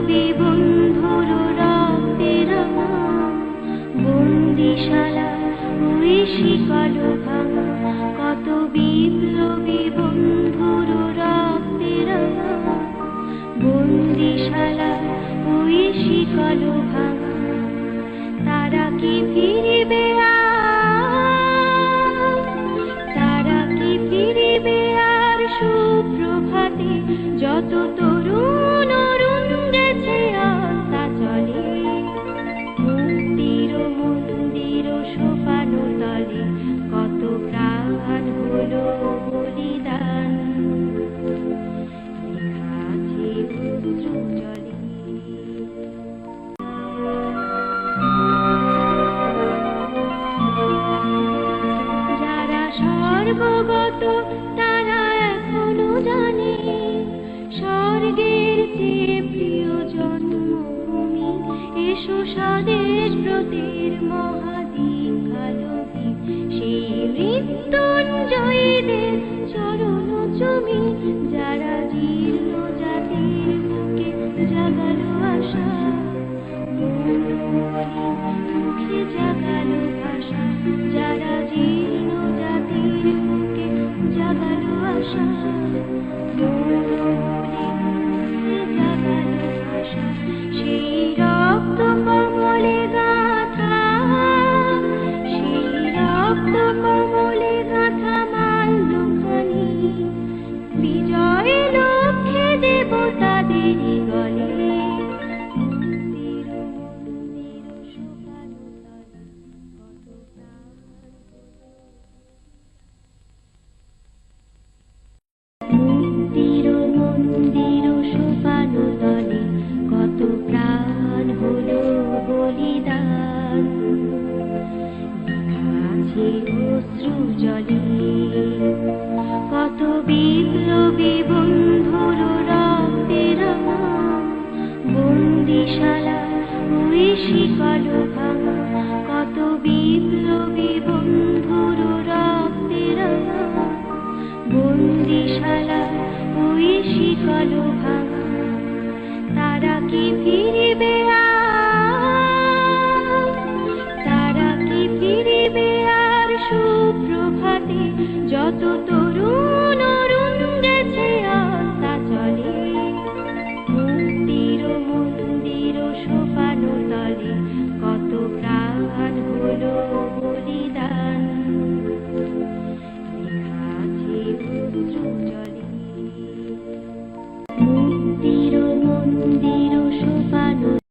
বিপ্লবী বন্ধুর রক্তের বন্দিশালা ওই শিকল ভাঙা, কত বিপ্লবী বন্ধুর রক্তের বন্দিশালা ওই শিকল ভাঙা। তারা কি ফিরিবে তারা কি ফিরিবে আর সুপ্রভাতে, যত তরুণ অরুণ গেছে আত্মা চলে মুক্তির মন্দির সোপান তলে, কত প্রাণ হলো বলিদান লেখা আছে অশ্রু জলে। যারা সর্বগত তারা এখনো জানে স্বর্গের চেয়ে প্রিয় জন্মভূমি, এসো স্বদেশ ব্রতের মহাদীক্ষালোকে, সেই মৃত্যুঞ্জয়ীদের চরণ চুমি, যারা জীর্ণ জাতির বুকে জাগালো আশা, মুখে জাগালো ভাষা, যারা জীর্ণ জাতির বুকে জাগালো আশা, জাগালো ভাষা। সেই রক্ত কমলে গাঁথা, সেই রক্ত কমলে গাঁথা মাল্যখানি, বিজয় লক্ষ্যে দেবতাদের গলে মুক্তির মন্দির সোপান তলে, কত প্রাণ। মুক্তির মন্দির সোপান তলে, কত প্রাণ হলো বলিদান লেখা আছে অশ্রু জলে, কত বিপ্লবী বন্ধুর রক্তের বন্দিশালা ওই শিকল ভাঙা, কত বিপ্লবী বন্ধুর রক্তের বন্দিশালা ওই শিকল ভাঙা। তারা কি